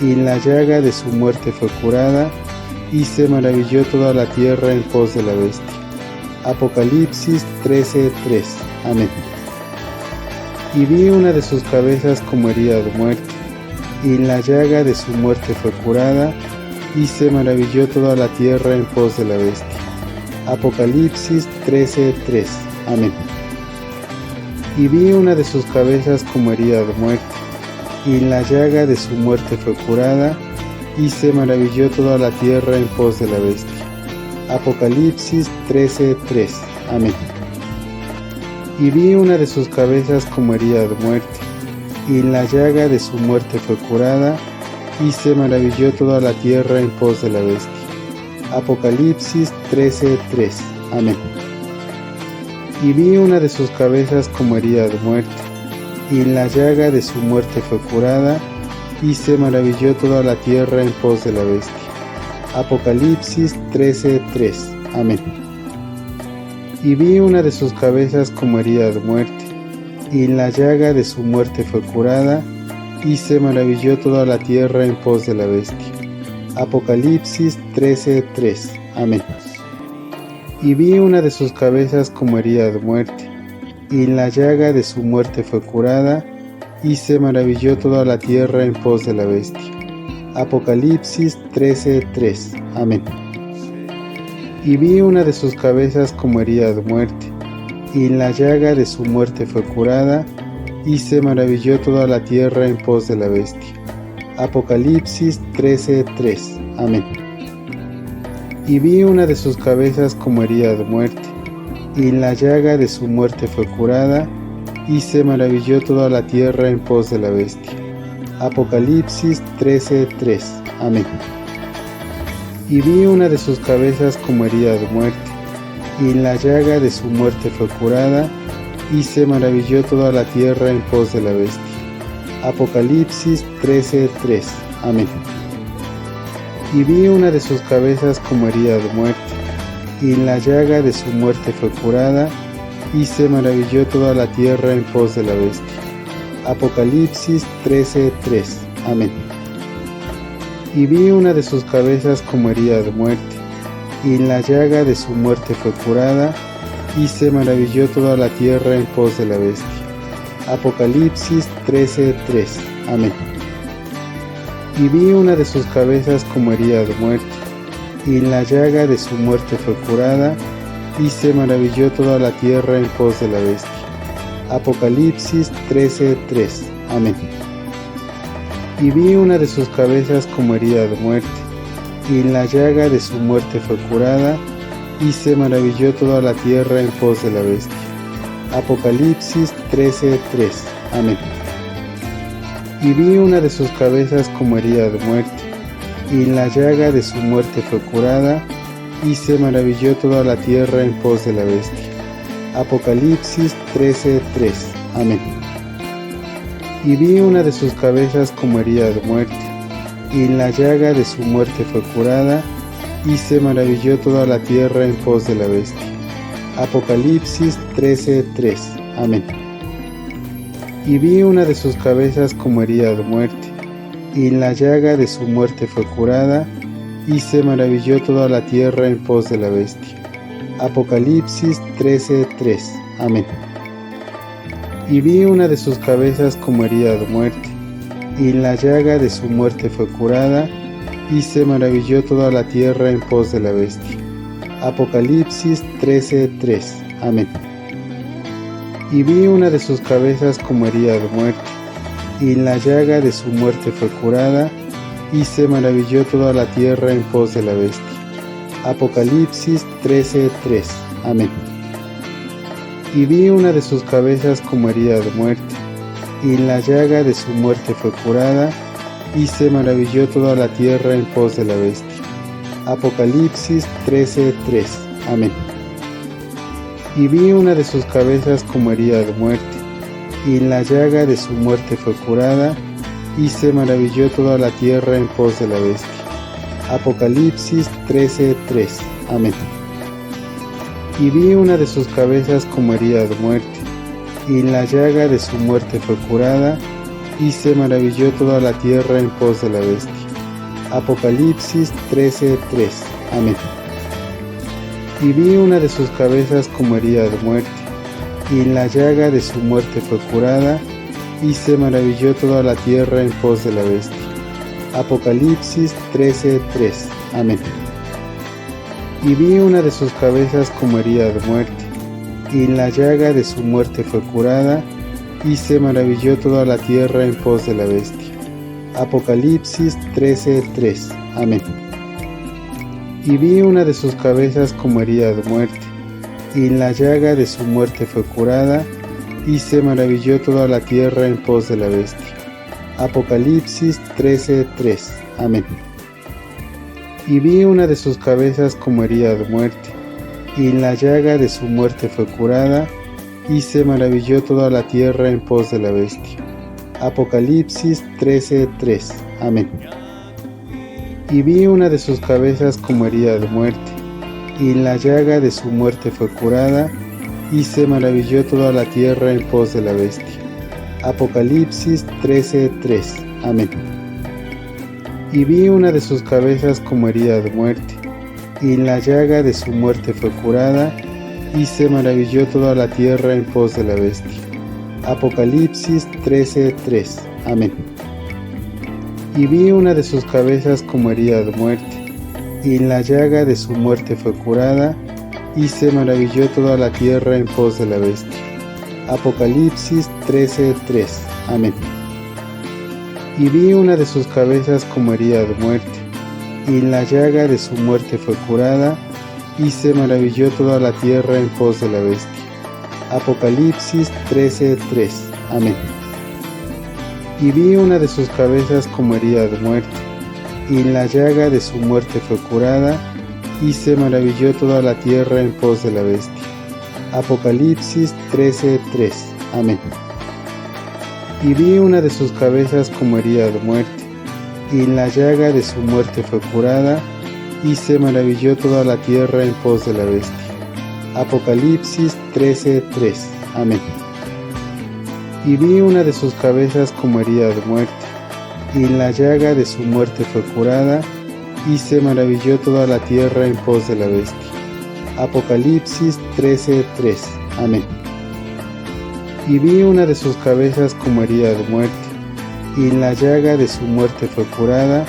S2: y en la llaga de su muerte fue curada, y se maravilló toda la tierra en pos de la bestia. Apocalipsis 13:3. Amén. Y vi una de sus cabezas como herida de muerte, y en la llaga de su muerte fue curada, y se maravilló toda la tierra en pos de la bestia. Apocalipsis 13:3. Amén. Y vi una de sus cabezas como herida de muerte, y en la llaga de su muerte fue curada, y se maravilló toda la tierra en pos de la bestia. Apocalipsis 13:3. Amén. Y vi una de sus cabezas como herida de muerte, y en la llaga de su muerte fue curada, y se maravilló toda la tierra en pos de la bestia. Apocalipsis 13:3. Amén. Y vi una de sus cabezas como herida de muerte, y en la llaga de su muerte fue curada, y se maravilló toda la tierra en pos de la bestia. Apocalipsis 13:3. Amén. Y vi una de sus cabezas como herida de muerte, y en la llaga de su muerte fue curada, y se maravilló toda la tierra en pos de la bestia. Apocalipsis 13:3. Amén. Y vi una de sus cabezas como herida de muerte, y en la llaga de su muerte fue curada, y se maravilló toda la tierra en pos de la bestia. Apocalipsis 13:3. Amén. Y vi una de sus cabezas como herida de muerte, y en la llaga de su muerte fue curada, y se maravilló toda la tierra en pos de la bestia. Apocalipsis 13:3. Amén. Y vi una de sus cabezas como herida de muerte, y en la llaga de su muerte fue curada, y se maravilló toda la tierra en pos de la bestia. Apocalipsis 13:3. Amén. Y vi una de sus cabezas como herida de muerte, y en la llaga de su muerte fue curada, y se maravilló toda la tierra en pos de la bestia. Apocalipsis 13:3. Amén. Y vi una de sus cabezas como herida de muerte, y en la llaga de su muerte fue curada, y se maravilló toda la tierra en pos de la bestia. Apocalipsis 13:3. Amén. Y vi una de sus cabezas como herida de muerte, y en la llaga de su muerte fue curada, y se maravilló toda la tierra en pos de la bestia. Apocalipsis 13:3. Amén. Y vi una de sus cabezas como herida de muerte, y en la llaga de su muerte fue curada, y se maravilló toda la tierra en pos de la bestia. Apocalipsis 13:3. Amén. Y vi una de sus cabezas como herida de muerte, y en la llaga de su muerte fue curada, y se maravilló toda la tierra en pos de la bestia. Apocalipsis 13:3. Amén. Y vi una de sus cabezas como herida de muerte, y en la llaga de su muerte fue curada, y se maravilló toda la tierra en pos de la bestia. Apocalipsis 13:3. Amén. Y vi una de sus cabezas como herida de muerte, y en la llaga de su muerte fue curada, y se maravilló toda la tierra en pos de la bestia. Apocalipsis 13:3. Amén. Y vi una de sus cabezas como herida de muerte, y la llaga de su muerte fue curada, y se maravilló toda la tierra en pos de la bestia. Apocalipsis 13:3. Amén. Y vi una de sus cabezas como herida de muerte, y la llaga de su muerte fue curada, y se maravilló toda la tierra en pos de la bestia. Apocalipsis 13:3. Amén. Y vi una de sus cabezas como herida de muerte, y la llaga de su muerte fue curada, y se maravilló toda la tierra en pos de la bestia. Apocalipsis 13:3. Amén. Y vi una de sus cabezas como herida de muerte, y la llaga de su muerte fue curada, y se maravilló toda la tierra en pos de la bestia. Apocalipsis 13:3. Amén. Y vi una de sus cabezas como herida de muerte, y la llaga de su muerte fue curada, y se maravilló toda la tierra en pos de la bestia. Apocalipsis 13:3. Amén. Y vi una de sus cabezas como herida de muerte, y la llaga de su muerte fue curada, y se maravilló toda la tierra en pos de la bestia. Apocalipsis 13:3. Amén. Y vi una de sus cabezas como herida de muerte, y la llaga de su muerte fue curada, y se maravilló toda la tierra en pos de la bestia. Apocalipsis 13:3. Amén. Y vi una de sus cabezas como herida de muerte, y la llaga de su muerte fue curada, y se maravilló toda la tierra en pos de la bestia. Apocalipsis 13:3. Amén. Y vi una de sus cabezas como herida de muerte, y la llaga de su muerte fue curada, y se maravilló toda la tierra en pos de la bestia. Apocalipsis 13:3. Amén. Y vi una de sus cabezas como herida de muerte, y la llaga de su muerte fue curada, y se maravilló toda la tierra en pos de la bestia. Apocalipsis 13:3. Amén. Y vi una de sus cabezas como herida de muerte, y la llaga de su muerte fue curada, y se maravilló toda la tierra en pos de la bestia. Apocalipsis 13:3. Amén. Y vi una de sus cabezas como herida de muerte, y la llaga de su muerte fue curada, y se maravilló toda la tierra en pos de la bestia. Apocalipsis 13:3. Amén. Y vi una de sus cabezas como herida de muerte, y la llaga de su muerte fue curada, y se maravilló toda la tierra en pos de la bestia. Apocalipsis 13:3. Amén. Y vi una de sus cabezas como herida de muerte, y la llaga de su muerte fue curada, y se maravilló toda la tierra en pos de la bestia. Apocalipsis 13:3. Amén. Y vi una de sus cabezas como herida de muerte, y la llaga de su muerte fue curada, y se maravilló toda la tierra en pos de la bestia. Apocalipsis 13:3. Amén. Y vi una de sus cabezas como herida de muerte, y la llaga de su muerte fue curada, y se maravilló toda la tierra en pos de la bestia. Apocalipsis 13:3. Amén. Y vi una de sus cabezas como herida de muerte, y la llaga de su muerte fue curada, y se maravilló toda la tierra en pos de la bestia. Apocalipsis 13:3. Amén. Y vi una de sus cabezas como herida de muerte, y la llaga de su muerte fue curada,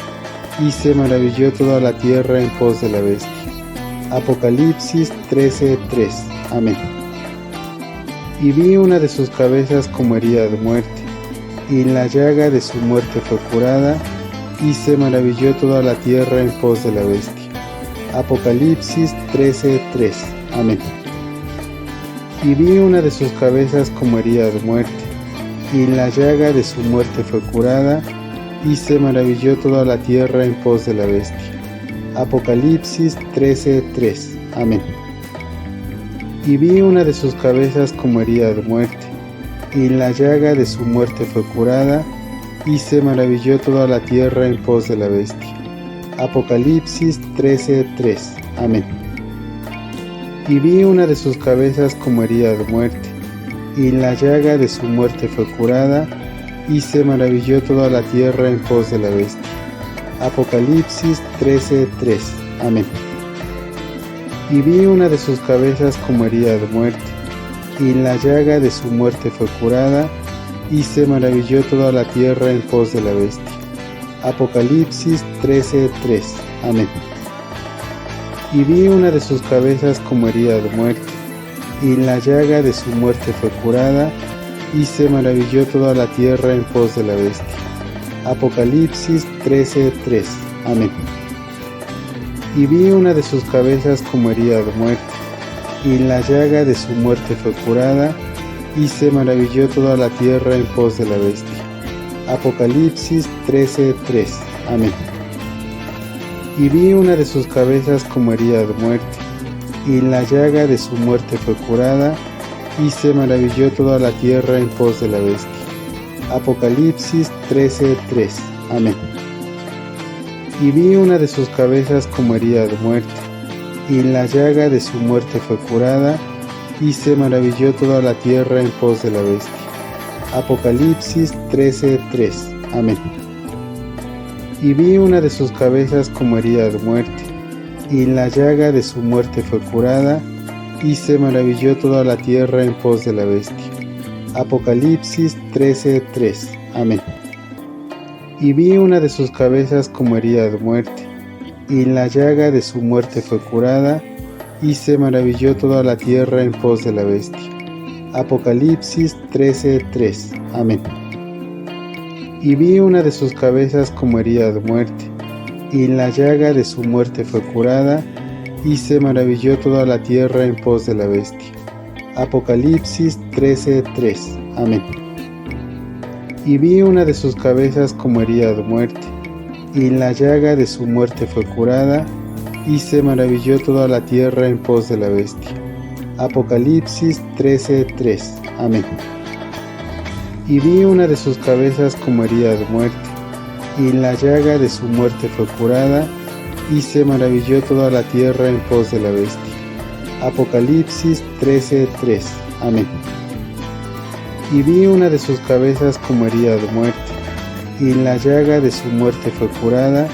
S2: y se maravilló toda la tierra en pos de la bestia. Apocalipsis 13:3. Amén. Y vi una de sus cabezas como herida de muerte, y la llaga de su muerte fue curada, y se maravilló toda la tierra en pos de la bestia. Apocalipsis 13:3. Amén. Y vi una de sus cabezas como herida de muerte, y la llaga de su muerte fue curada, y se maravilló toda la tierra en pos de la bestia. Apocalipsis 13:3. Amén. Y vi una de sus cabezas como herida de muerte, y la llaga de su muerte fue curada, y se maravilló toda la tierra en pos de la bestia. Apocalipsis 13:3. Amén. Y vi una de sus cabezas como herida de muerte, y la llaga de su muerte fue curada, y se maravilló toda la tierra en pos de la bestia. Apocalipsis 13:3. Amén. Y vi una de sus cabezas como herida de muerte, y la llaga de su muerte fue curada, y se maravilló toda la tierra en pos de la bestia. Apocalipsis 13:3. Amén. Y vi una de sus cabezas como herida de muerte, y la llaga de su muerte fue curada, y se maravilló toda la tierra en pos de la bestia. Apocalipsis 13:3. Amén. Y vi una de sus cabezas como herida de muerte, y la llaga de su muerte fue curada, y se maravilló toda la tierra en pos de la bestia. Apocalipsis 13:3. Amén. Y vi una de sus cabezas como herida de muerte, y la llaga de su muerte fue curada, y se maravilló toda la tierra en pos de la bestia. Apocalipsis 13:3. Amén. Y vi una de sus cabezas como herida de muerte, y la llaga de su muerte fue curada, y se maravilló toda la tierra en pos de la bestia. Apocalipsis 13:3. Amén. Y vi una de sus cabezas como herida de muerte, y la llaga de su muerte fue curada, y se maravilló toda la tierra en pos de la bestia. Apocalipsis 13:3. Amén. Y vi una de sus cabezas como herida de muerte, y la llaga de su muerte fue curada, y se maravilló toda la tierra en pos de la bestia. Apocalipsis 13:3. Amén. Y vi una de sus cabezas como herida de muerte, y la llaga de su muerte fue curada, y se maravilló toda la tierra en pos de la bestia. Apocalipsis 13:3. Amén. Y vi una de sus cabezas como herida de muerte, y la llaga de su muerte fue curada, y se maravilló toda la tierra en pos de la bestia. Apocalipsis 13:3. Amén. Y vi una de sus cabezas como herida de muerte, y la llaga de su muerte fue curada, y se maravilló toda la tierra en pos de la bestia. Apocalipsis 13:3. Amén. Y vi una de sus cabezas como herida de muerte, y la llaga de su muerte fue curada,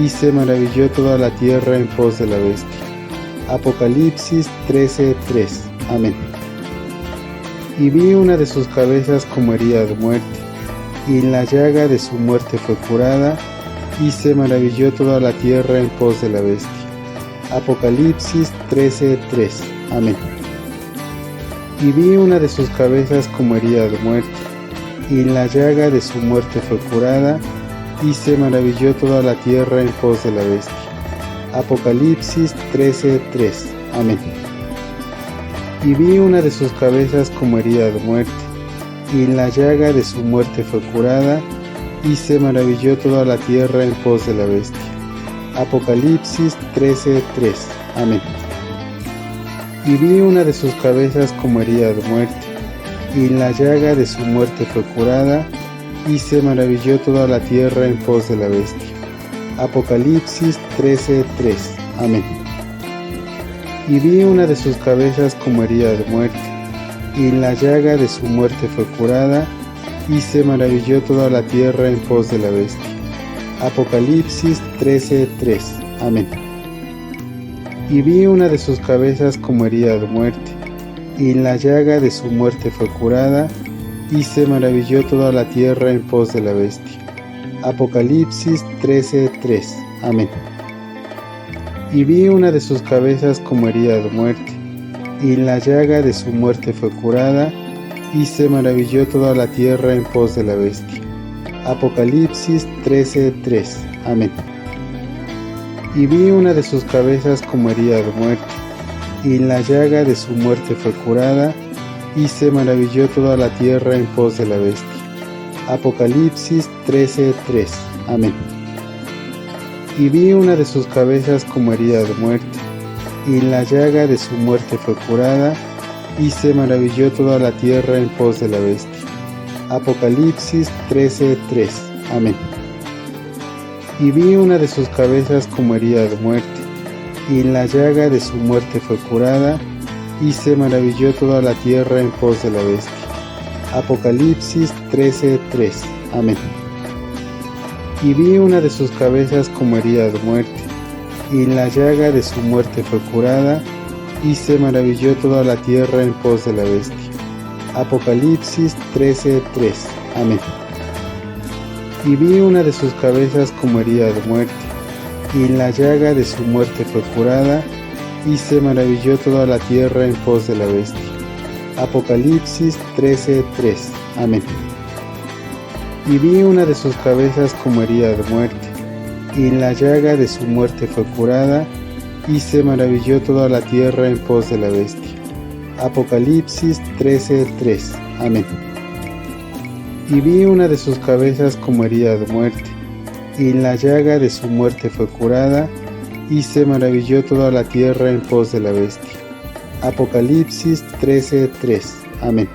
S2: y se maravilló toda la tierra en pos de la bestia. Apocalipsis 13:3. Amén. Y vi una de sus cabezas como herida de muerte, y la llaga de su muerte fue curada, y se maravilló toda la tierra en pos de la bestia. Apocalipsis 13:3. Amén. Y vi una de sus cabezas como herida de muerte, y la llaga de su muerte fue curada, y se maravilló toda la tierra en pos de la bestia. Apocalipsis 13:3. Amén. Y vi una de sus cabezas como herida de muerte, y la llaga de su muerte fue curada, y se maravilló toda la tierra en pos de la bestia. Apocalipsis 13:3. Amén. Y vi una de sus cabezas como herida de muerte, y la llaga de su muerte fue curada, y se maravilló toda la tierra en pos de la bestia. Apocalipsis 13:3. Amén. Y vi una de sus cabezas como herida de muerte, y la llaga de su muerte fue curada, y se maravilló toda la tierra en pos de la bestia. Apocalipsis 13:3. Amén. Y vi una de sus cabezas como herida de muerte, y la llaga de su muerte fue curada, y se maravilló toda la tierra en pos de la bestia. Apocalipsis 13:3. Amén. Y vi una de sus cabezas como herida de muerte, y la llaga de su muerte fue curada, y se maravilló toda la tierra en pos de la bestia. Apocalipsis 13:3. Amén. Y vi una de sus cabezas como herida de muerte, y la llaga de su muerte fue curada, y se maravilló toda la tierra en pos de la bestia. Apocalipsis 13:3. Amén. Y vi una de sus cabezas como herida de muerte, y la llaga de su muerte fue curada, y se maravilló toda la tierra en pos de la bestia. Apocalipsis 13:3. Amén. Y vi una de sus cabezas como herida de muerte, y la llaga de su muerte fue curada, y se maravilló toda la tierra en pos de la bestia. Apocalipsis 13:3. Amén. Y vi una de sus cabezas como herida de muerte, y la llaga de su muerte fue curada, y se maravilló toda la tierra en pos de la bestia. Apocalipsis 13:3. Amén. Y vi una de sus cabezas como herida de muerte, y la llaga de su muerte fue curada, y se maravilló toda la tierra en pos de la bestia. Apocalipsis 13:3. Amén. Y vi una de sus cabezas como herida de muerte, y la llaga de su muerte fue curada, y se maravilló toda la tierra en pos de la bestia. Apocalipsis 13:3. Amén. Y vi una de sus cabezas como herida de muerte, y la llaga de su muerte fue curada, y se maravilló toda la tierra en pos de la bestia. Apocalipsis 13:3. Amén.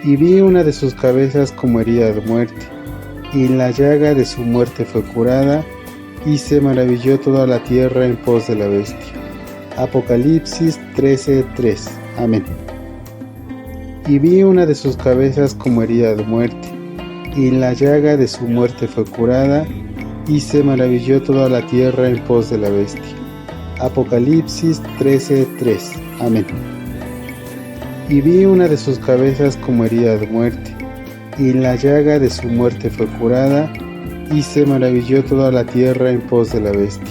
S2: Y vi una de sus cabezas como herida de muerte, y la llaga de su muerte fue curada, y se maravilló toda la tierra en pos de la bestia. Apocalipsis 13:3. Amén. Y vi una de sus cabezas como herida de muerte, y la llaga de su muerte fue curada, y se maravilló toda la tierra en pos de la bestia. Apocalipsis 13:3. Amén. Y vi una de sus cabezas como herida de muerte, y la llaga de su muerte fue curada, y se maravilló toda la tierra en pos de la bestia.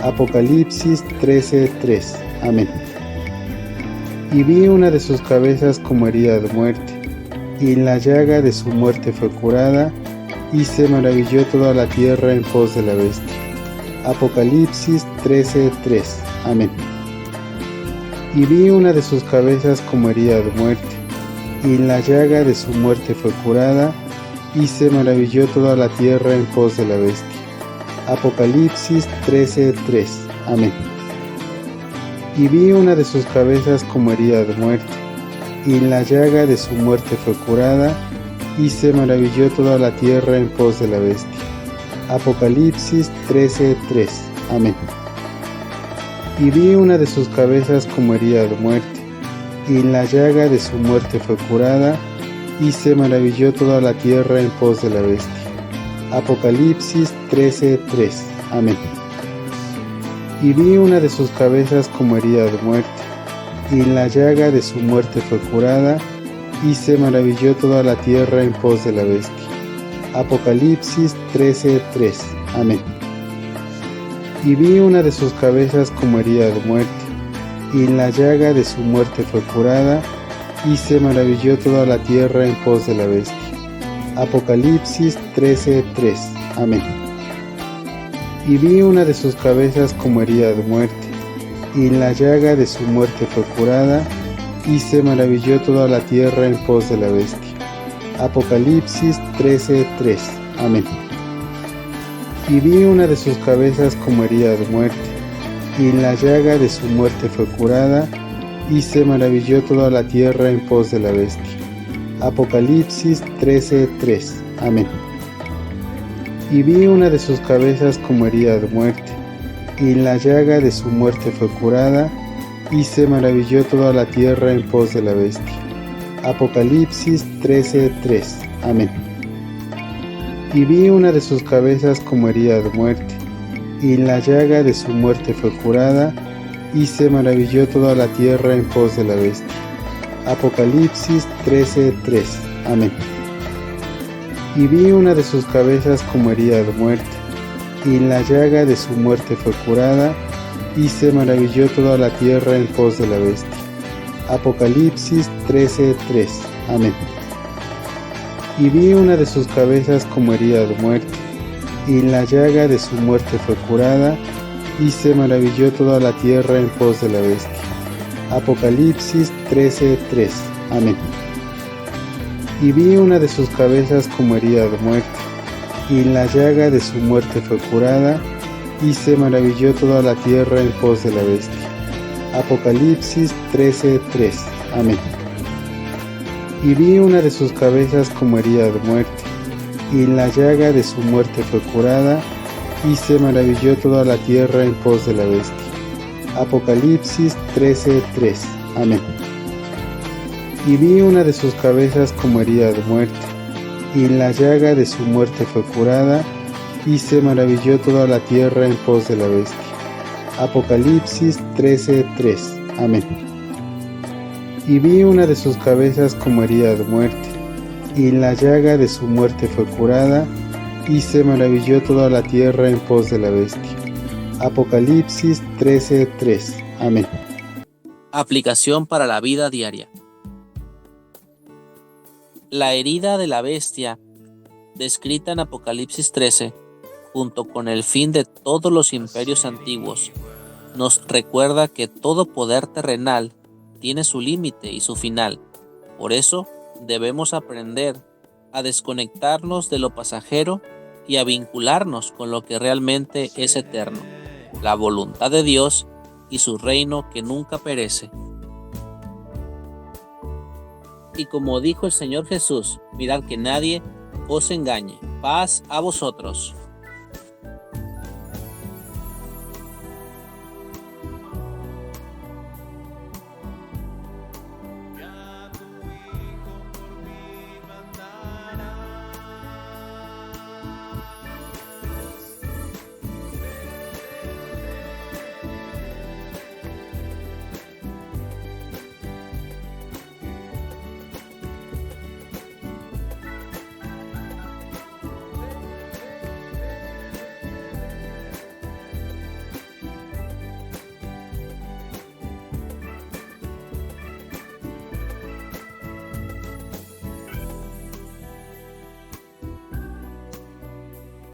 S2: Apocalipsis 13:3. Amén. Y vi una de sus cabezas como herida de muerte, y la llaga de su muerte fue curada, y se maravilló toda la tierra en pos de la bestia. Apocalipsis 13:3. Amén. Y vi una de sus cabezas como herida de muerte, y la llaga de su muerte fue curada, y se maravilló toda la tierra en pos de la bestia. Apocalipsis 13:3. Amén. Y vi una de sus cabezas como herida de muerte, y la llaga de su muerte fue curada, y se maravilló toda la tierra en pos de la bestia. Apocalipsis 13:3. Amén. Y vi una de sus cabezas como herida de muerte, y la llaga de su muerte fue curada, y se maravilló toda la tierra en pos de la bestia. Apocalipsis 13:3. Amén. Y vi una de sus cabezas como herida de muerte, y la llaga de su muerte fue curada, y se maravilló toda la tierra en pos de la bestia. Apocalipsis 13:3. Amén. Y vi una de sus cabezas como herida de muerte, y la llaga de su muerte fue curada, y se maravilló toda la tierra en pos de la bestia. Apocalipsis 13:3. Amén. Y vi una de sus cabezas como herida de muerte, y la llaga de su muerte fue curada, y se maravilló toda la tierra en pos de la bestia. Apocalipsis 13:3. Amén. Y vi una de sus cabezas como herida de muerte, y la llaga de su muerte fue curada, y se maravilló toda la tierra en pos de la bestia. Apocalipsis 13:3. Amén. Y vi una de sus cabezas como herida de muerte, y la llaga de su muerte fue curada, y se maravilló toda la tierra en pos de la bestia. Apocalipsis 13:3. Amén. Y vi una de sus cabezas como herida de muerte, y la llaga de su muerte fue curada, y se maravilló toda la tierra en pos de la bestia. Apocalipsis 13:3. Amén. Y vi una de sus cabezas como herida de muerte, y la llaga de su muerte fue curada, y se maravilló toda la tierra en pos de la bestia. Apocalipsis 13:3. Amén. Y vi una de sus cabezas como herida de muerte, y la llaga de su muerte fue curada, y se maravilló toda la tierra en pos de la bestia. Apocalipsis 13:3. Amén. Y vi una de sus cabezas como herida de muerte, y la llaga de su muerte fue curada, y se maravilló toda la tierra en pos de la bestia. Apocalipsis 13:3. Amén. Y vi una de sus cabezas como herida de muerte, y la llaga de su muerte fue curada, y se maravilló toda la tierra en pos de la bestia. Apocalipsis 13:3. Amén. Y vi una de sus cabezas como herida de muerte, y en la llaga de su muerte fue curada, y se maravilló toda la tierra en pos de la bestia. Apocalipsis 13:3. Amén. Y vi una de sus cabezas como herida de muerte, y en la llaga de su muerte fue curada, y se maravilló toda la tierra en pos de la bestia. Apocalipsis 13:3. Amén.
S1: Aplicación para la vida diaria. La herida de la bestia, descrita en Apocalipsis 13, junto con el fin de todos los imperios antiguos, nos recuerda que todo poder terrenal tiene su límite y su final. Por eso, debemos aprender a desconectarnos de lo pasajero y a vincularnos con lo que realmente es eterno, la voluntad de Dios y su reino que nunca perece. Y como dijo el Señor Jesús, mirad que nadie os engañe. Paz a vosotros.